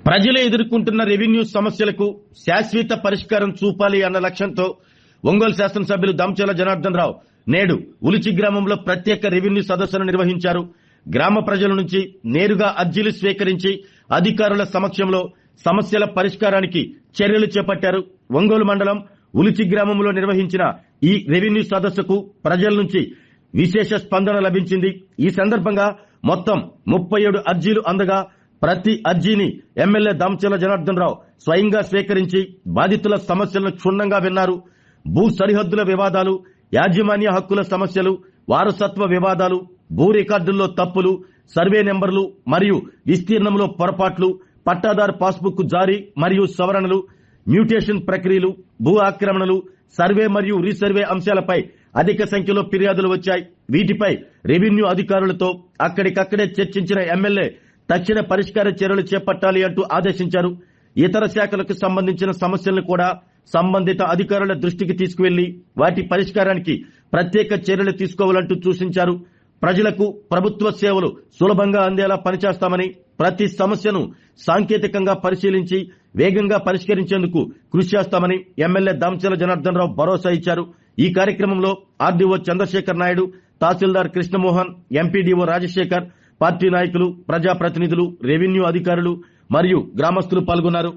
ప్రజలు ఎదుర్కొంటున్న రెవెన్యూ సమస్యలకు శాశ్వత పరిష్కారం చూపాలి అన్న లక్ష్యంతో ఒంగోలు శాసనసభ్యులు దామచర్ల జనార్దన్ రావు నేడు ఉలిచి గ్రామంలో ప్రత్యేక రెవెన్యూ సదస్సును నిర్వహించారు. గ్రామ ప్రజల నుంచి నేరుగా అర్జీలు స్వీకరించి అధికారుల సమక్షంలో సమస్యల పరిష్కారానికి చర్యలు చేపట్టారు. ఒంగోలు మండలం ఉలిచి గ్రామంలో నిర్వహించిన ఈ రెవెన్యూ సదస్సుకు ప్రజల నుంచి విశేష స్పందన లభించింది. ఈ సందర్భంగా మొత్తం 37 అర్జీలు అందగా ప్రతి అర్జీని ఎమ్మెల్యే దామచర్ల జనార్దన్ రావు స్వయంగా స్వీకరించి బాధితుల సమస్యలను క్షుణ్ణంగా విన్నారు. భూ సరిహద్దుల వివాదాలు, యాజమాన్య హక్కుల సమస్యలు, వారసత్వ వివాదాలు, భూ రికార్డుల్లో తప్పులు, సర్వే నెంబర్లు మరియు విస్తీర్ణంలో పొరపాట్లు, పట్టాదారు పాస్బుక్ జారీ మరియు సవరణలు, మ్యూటేషన్ ప్రక్రియలు, భూ ఆక్రమణలు, సర్వే మరియు రీసర్వే అంశాలపై అధిక సంఖ్యలో ఫిర్యాదులు వచ్చాయి. వీటిపై రెవెన్యూ అధికారులతో అక్కడికక్కడే చర్చించిన ఎమ్మెల్యే తక్షణ పరిష్కార చర్యలు చేపట్టాలి అంటూ ఆదేశించారు. ఇతర శాఖలకు సంబంధించిన సమస్యలను కూడా సంబంధిత అధికారుల దృష్టికి తీసుకువెళ్లి వాటి పరిష్కారానికి ప్రత్యేక చర్యలు తీసుకోవాలంటూ సూచించారు. ప్రజలకు ప్రభుత్వ సేవలు సులభంగా అందేలా పనిచేస్తామని, ప్రతి సమస్యను సాంకేతికంగా పరిశీలించి వేగంగా పరిష్కరించేందుకు కృషి చేస్తామని ఎమ్మెల్యే దామచర్ల జనార్దన్ రావు భరోసా ఇచ్చారు. ఈ కార్యక్రమంలో ఆర్డీఓ చంద్రశేఖర్ నాయుడు, తహసీల్దార్ కృష్ణమోహన్, ఎంపీడీఓ రాజశేఖర్, పార్టీ నాయకులు, ప్రజాప్రతినిధులు, రెవెన్యూ అధికారులు మరియు గ్రామస్తులు పాల్గొన్నారు.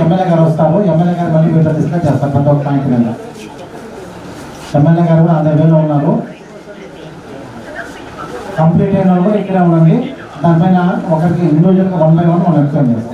ఎమ్మెల్యే గారు వస్తారు. ఎమ్మెల్యే గారు మళ్ళీ వీటిలో డిస్కస్ చేస్తారు. ప్రతి ఒక్క పాయింట్ మీద ఎమ్మెల్యే గారు కూడా 60,000 ఉన్నారు. కంప్లీట్ అయిన వాళ్ళు కూడా ఇక్కడే ఉండండి. దానిపైన ఒకరికి ఇండివిజువల్గా 1 by 1 మనం ఎక్స్ప్లెయిన్ చేస్తాం.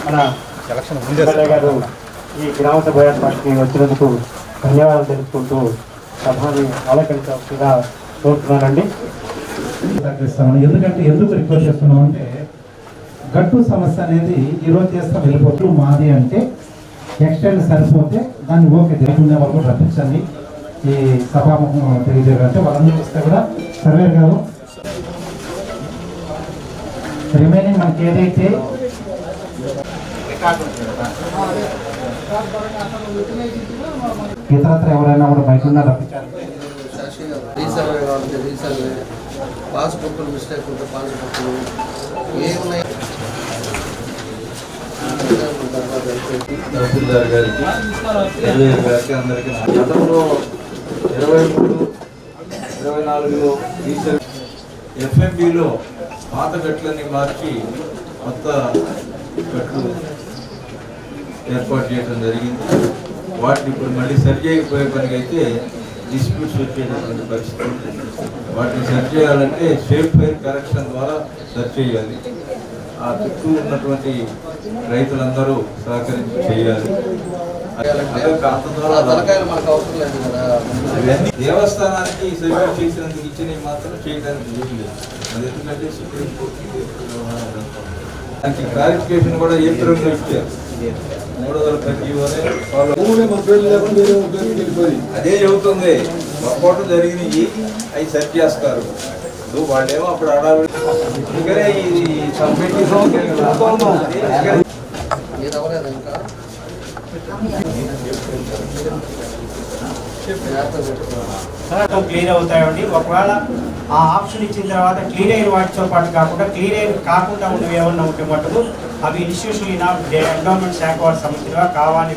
మన గారు ఈ గ్రామ సభ ఏర్పాటుకి వచ్చినందుకు ధన్యవాదాలు తెలుసుకుంటూ సభని ఆలోచించాల్సిందిగా కోరుతున్నానండి. ఎందుకంటే ఎందుకు రిక్వెస్ట్ చేస్తున్నాం అంటే, గట్టు సమస్య అనేది ఈరోజు చేస్తాం వెళ్ళిపోతూ మాది అంటే ఎక్స్టెండ్ సరిపోతే దాన్ని ఓకే తెలుసుకునే వరకు రప్పించండి. ఈ సభాముఖం తెలియజేయాలంటే వాళ్ళందరూ ఇస్తే కూడా సర్వేర్ గారు రిమైనింగ్ మనకి ఏదైతే ఇతరత్ర ఎవరైనా కూడా బయట ఉన్నా రప్పించాలి. పాస్బుక్లు మిస్టేక్ ఉంటే పాస్బుక్లు ఏమున్నాయి తహసీల్దార్ గారికి, ఎస్ఐ గారికి అందరికీ గతంలో 23-24లో ఎఫ్ఎంబిలో పాత గట్లన్నీ మార్చి కొత్త గట్లు ఏర్పాటు చేయడం జరిగింది. వాటిని ఇప్పుడు మళ్ళీ సరి చేయకపోయే పనికి అయితే డిస్ప్యూట్స్ వచ్చేటటువంటి పరిస్థితి. వాటిని సరి చేయాలంటే సేఫ్ ఫైర్ కరెక్షన్ ద్వారా సరి చేయాలి. ఆ చుట్టూ ఉన్నటువంటి రైతులందరూ సహకరించి చేయాలి. ఇవన్నీ దేవస్థానానికి సర్వే చేసినందుకు ఇచ్చినవి మాత్రం చేయడానికి లేదు. అది ఎందుకంటే సుప్రీంకోర్టు దానికి క్లారిఫికేషన్ కూడా ఏప్రిల్లో ఇచ్చారు. 300 అదే చెబుతుంది. పొరపాటు జరిగినవి అవి సరి చేస్తారు. వాళ్ళేమో అప్పుడు అడావి ఈ క్లియర్ అవుతాయండి. ఒకవేళ ఆ ఆప్షన్ ఇచ్చిన తర్వాత క్లియర్ అయిన వాటితో పాటు కాకుండా క్లియర్ అయిన కాకుండా ఉన్నవి ఏమన్నా ఉంటే మటుకు అవి ఇన్స్టిట్యూషన్ ఎండోమెంట్ శాఖ వారి సంబంధించినగా కావాలి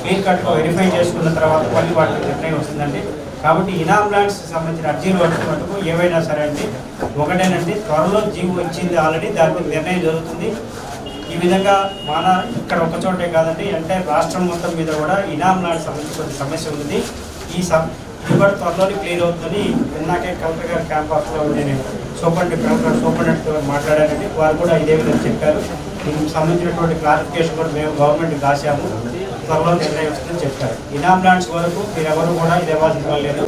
క్లియర్ కట్గా వెరిఫై చేసుకున్న తర్వాత మళ్ళీ వాటి నిర్ణయం వస్తుందండి. కాబట్టి ఇనామ్ ల్యాండ్స్ సంబంధించిన అర్జీలు వచ్చే మటుకు ఏవైనా సరే అండి ఒకటేనండి, త్వరలో జీవో ఇచ్చింది ఆల్రెడీ, దాని మీద నిర్ణయం జరుగుతుంది. ఈ విధంగా మన ఇక్కడ ఒక చోటే కాదండి, అంటే రాష్ట్రం మొత్తం మీద కూడా ఇనామ్ ల్యాండ్ సంబంధించి కొంచెం సమస్య ఉంది. ఇది కూడా త్వరలోనే క్లియర్ అవుతుంది. ఇందాకే కలెక్టర్ గారి క్యాంపస్లో నేను సూపరింటెండెంట్ మాట్లాడానండి, వారు కూడా ఇదే విధంగా చెప్పారు. దీనికి సంబంధించినటువంటి క్లారిఫికేషన్ కూడా మేము గవర్నమెంట్కి రాశాము, త్వరలో నిర్ణయం వస్తుందని చెప్పారు. ఇనామ్ ల్యాండ్స్ వరకు మీరు ఎవరు కూడా ఇది ఇవ్వాల్సిన లేదు.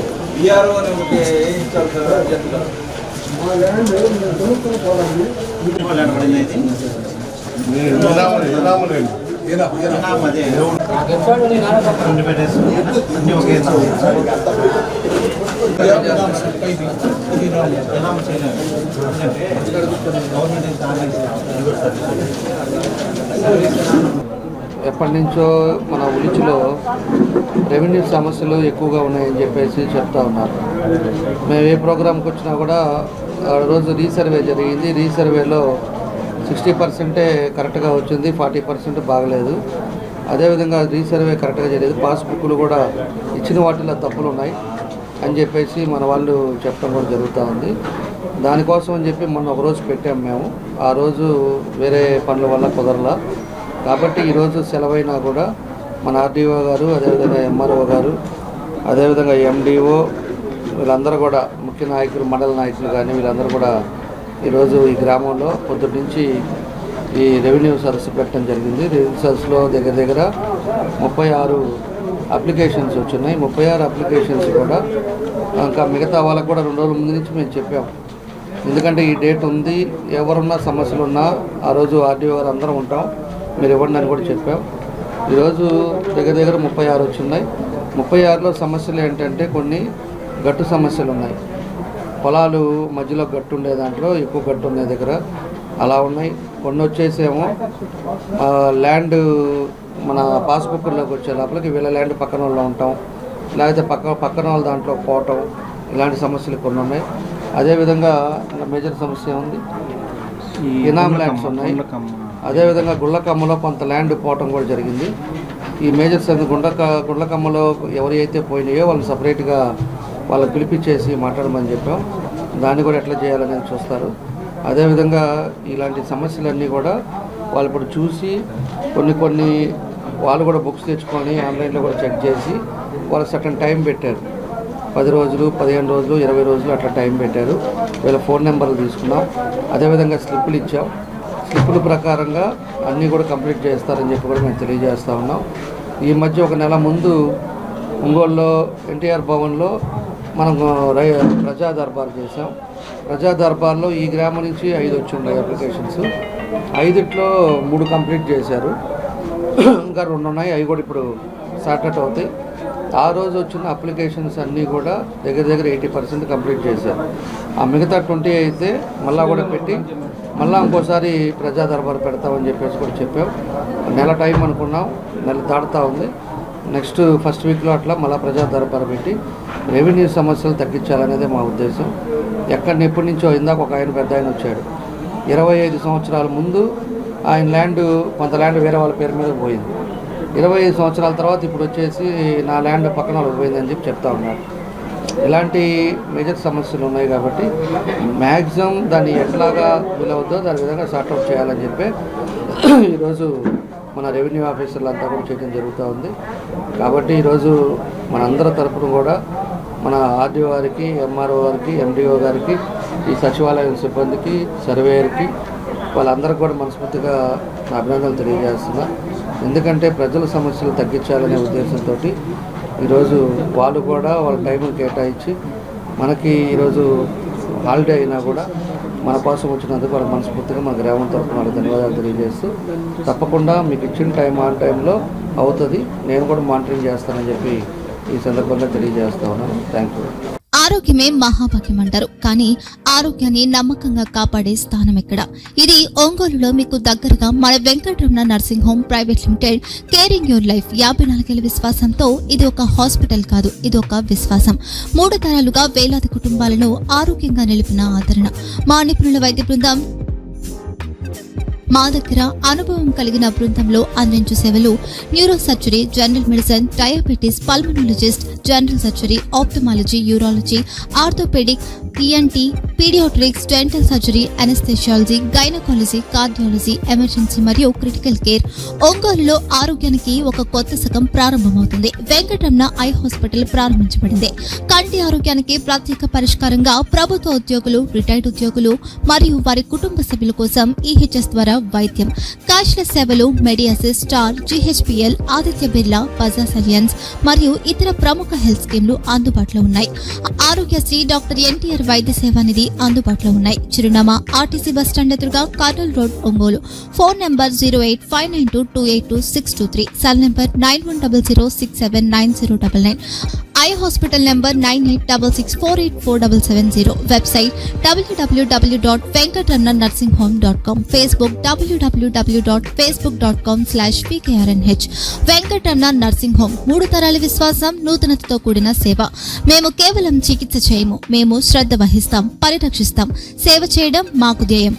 ఎప్పటి నుంచో మన ఉలిచిలో రెవెన్యూ సమస్యలు ఎక్కువగా ఉన్నాయని చెప్పేసి చెప్తా ఉన్నారు. మేము ఏ ప్రోగ్రాంకి వచ్చినా కూడా రోజు రీసర్వే జరిగింది. రీసర్వేలో 60% కరెక్ట్గా వచ్చింది, 40% బాగలేదు. అదేవిధంగా రీసర్వే కరెక్ట్గా జరిగేది, పాస్బుక్లు కూడా ఇచ్చిన వాటిలో తప్పులు ఉన్నాయి అని చెప్పేసి మన వాళ్ళు చెప్పడం కూడా జరుగుతూ ఉంది. దానికోసం అని చెప్పి మొన్న ఒకరోజు పెట్టాము మేము. ఆ రోజు వేరే పనుల వల్ల కుదరలా, కాబట్టి ఈరోజు సెలవైనా కూడా మన ఆర్డీఓ గారు, అదేవిధంగా ఎంఆర్ఓ గారు, అదేవిధంగా ఎండిఓ వీళ్ళందరూ కూడా ముఖ్య నాయకులు, మండల నాయకులు కానీ వీళ్ళందరూ కూడా ఈరోజు ఈ గ్రామంలో పొద్దుటి నుంచి ఈ రెవెన్యూ సదస్సు పెట్టడం జరిగింది. రెవెన్యూ సదస్సులో దగ్గర 36 అప్లికేషన్స్ వచ్చినాయి. 36 అప్లికేషన్స్ కూడా ఇంకా మిగతా వాళ్ళకు కూడా 2 రోజుల ముందు నుంచి మేము చెప్పాము. ఎందుకంటే ఈ డేట్ ఉంది, ఎవరున్నా సమస్యలు ఉన్నా ఆ రోజు ఆర్డీఓ గారు అందరం ఉంటాం, మీరు ఇవ్వండి అని కూడా చెప్పాం. ఈరోజు దగ్గర 36 వచ్చినాయి. 36లో సమస్యలు ఏంటంటే కొన్ని గట్టు సమస్యలు ఉన్నాయి. పొలాలు మధ్యలో గట్టు ఉండే దాంట్లో ఎక్కువ గట్టు ఉండే దగ్గర అలా ఉన్నాయి. కొన్ని వచ్చేసేమో ల్యాండ్ మన పాస్బుక్లోకి వచ్చే లోపలికి వీళ్ళ ల్యాండ్ పక్కన వాళ్ళు ఉంటాం, లేకపోతే పక్కన వాళ్ళ దాంట్లో పోవటం, ఇలాంటి సమస్యలు కొన్ని ఉన్నాయి. అదేవిధంగా మేజర్ సమస్య ఉంది, ఇనామ్ ల్యాండ్స్ ఉన్నాయి. అదేవిధంగా గుళ్ళకమ్మలో కొంత ల్యాండ్ పోవటం కూడా జరిగింది. ఈ మేజర్స్ గుళ్ళకమ్మలో ఎవరి అయితే పోయినాయో వాళ్ళు సపరేట్గా వాళ్ళని పిలిపించేసి మాట్లాడమని చెప్పాం. దాన్ని కూడా ఎట్లా చేయాలనేది చూస్తారు. అదేవిధంగా ఇలాంటి సమస్యలన్నీ కూడా వాళ్ళు ఇప్పుడు చూసి కొన్ని వాళ్ళు కూడా బుక్స్ తెచ్చుకొని ఆన్లైన్లో కూడా చెక్ చేసి వాళ్ళకి సర్టన్ టైం పెట్టారు. 10 రోజులు, 15 రోజులు, 20 రోజులు అట్లా టైం పెట్టారు. వీళ్ళ ఫోన్ నెంబర్లు తీసుకున్నాం. అదేవిధంగా స్లిప్పులు ఇచ్చాం. స్లిప్పుల ప్రకారంగా అన్నీ కూడా కంప్లీట్ చేస్తారని చెప్పి కూడా మేము తెలియజేస్తూ ఉన్నాం. ఈ మధ్య ఒక నెల ముందు ఒంగోలులో ఎన్టీఆర్ భవన్లో మనం ప్రజా దర్బార్ చేసాం. ప్రజా దర్బార్లో ఈ గ్రామం నుంచి 5 వచ్చిన్నాయి అప్లికేషన్స్. 5లో 3 కంప్లీట్ చేశారు, ఇంకా 2 ఉన్నాయి. అవి కూడా ఇప్పుడు స్టార్ట్ అవుతాయి. ఆ రోజు వచ్చిన అప్లికేషన్స్ అన్నీ కూడా దగ్గర 80% కంప్లీట్ చేశారు. ఆ మిగతా 20 అయితే మళ్ళా కూడా పెట్టి మళ్ళీ ఇంకోసారి ప్రజా దర్బార్ పెడతామని చెప్పేసి కూడా చెప్పాం. నెల టైం అనుకున్నాం, నెల దాటుతూ ఉంది. నెక్స్ట్ ఫస్ట్ వీక్లో అట్లా మళ్ళీ ప్రజా దర్బార్ పెట్టి రెవెన్యూ సమస్యలు తగ్గించాలనేదే మా ఉద్దేశం. ఎప్పటి నుంచో ఇందాక ఒక ఆయన పెద్ద ఆయన వచ్చాడు, 25 సంవత్సరాల ముందు ఆయన కొంత ల్యాండ్ వేరే వాళ్ళ పేరు మీద పోయింది. 25 సంవత్సరాల తర్వాత ఇప్పుడు వచ్చేసి నా ల్యాండ్ పక్కన వాళ్ళకి పోయిందని చెప్పి చెప్తా ఉన్నారు. ఇలాంటి మేజర్ సమస్యలు ఉన్నాయి కాబట్టి మ్యాక్సిమం దాన్ని ఎట్లాగా వీలవుద్దో దాని విధంగా సార్ట్అవుట్ చేయాలని చెప్పి ఈరోజు మన రెవెన్యూ ఆఫీసర్లు అంతా కూడా చేయడం జరుగుతూ ఉంది. కాబట్టి ఈరోజు మనందరి తరపున కూడా మన ఆర్డీఓ గారికి, ఎంఆర్ఓ గారికి, ఎండిఓ గారికి, ఈ సచివాలయం సిబ్బందికి, సర్వేయర్కి వాళ్ళందరికీ కూడా మనస్ఫూర్తిగా అభినందనలు తెలియజేస్తున్నా. ఎందుకంటే ప్రజల సమస్యలు తగ్గించాలనే ఉద్దేశంతో ఈరోజు వాళ్ళు కూడా వాళ్ళ టైంను కేటాయించి మనకి ఈరోజు హాలిడే అయినా కూడా మన కోసం వచ్చినందుకు వాళ్ళ మనస్ఫూర్తిగా మన గ్రామం తరఫున వాళ్ళకి ధన్యవాదాలు తెలియజేస్తూ, తప్పకుండా మీకు ఇచ్చిన టైం ఆన్ టైంలో అవుతుంది, నేను కూడా మానిటరింగ్ చేస్తానని చెప్పి ఈ సందర్భంగా తెలియజేస్తా ఉన్నాను. Thank you. ఆరోగ్యమే మహాభాగ్యం అంటారు. కానీ ఆరోగ్యాన్ని నమ్మకంగా కాపాడే స్థానం ఎక్కడ? ఇది ఒంగోలులో మీకు దగ్గరగా మన Venkataramana nursing home private limited. Caring your life 54 విశ్వాసంతో ఇది ఒక హాస్పిటల్ కాదు, ఇది ఒక విశ్వాసం. 3 తరాలుగా వేలాది కుటుంబాలను ఆరోగ్యంగా నిలిపిన ఆదరణ. మా నిపుణుల వైద్య బృందం మా దగ్గర అనుభవం కలిగిన బృందంలో అందించే సేవలు neuro surgery, general medicine, diabetes, pulmonologist, general surgery, ophthalmology, urology, orthopaedic, ENT, paediatrics, dental surgery, anaesthesiology, gynaecology, cardiology, emergency మరియు క్రిటికల్ కేర్. ఒంగోలులో ఆరోగ్యానికి ఒక కొత్త శకం ప్రారంభమవుతుంది. వెంకటరమణ ఐ హాస్పిటల్ ప్రారంభించబడింది. కంటి ఆరోగ్యానికి ప్రత్యేక పరిష్కారంగా ప్రభుత్వ ఉద్యోగులు, రిటైర్డ్ ఉద్యోగులు మరియు వారి కుటుంబ సభ్యుల కోసం EHS ద్వారా వైద్యం, క్యాష్లెస్ సేవలు, Medi Assist, Star, GHPL, Aditya Birla, Bajaj Allianz మరియు ఇతర ప్రముఖ హెల్త్ స్కీమ్లు అందుబాటులో ఉన్నాయి. ఆరోగ్యశ్రీ, డాక్టర్ NTR వైద్య సేవా నిధి అందుబాటులో ఉన్నాయి. చిరునామా RTC బస్టాండ్ ఎదురుగా, Kurnool road, Ongole. Phone number 08592282623, cell number 9100679099. Eye hospital number 9866484770. Website www.venkatramanarsinghome.com. Facebook www.facebook.com/VKRNH. Venkataramana nursing home, 3 తరాల విశ్వాసం, నూతనతతో కూడిన సేవ. మేము కేవలం చికిత్స చేయము, మేము శ్రద్ధ వహిస్తాం, పరిరక్షిస్తాం. సేవ చేయడం మాకు ధ్యేయం.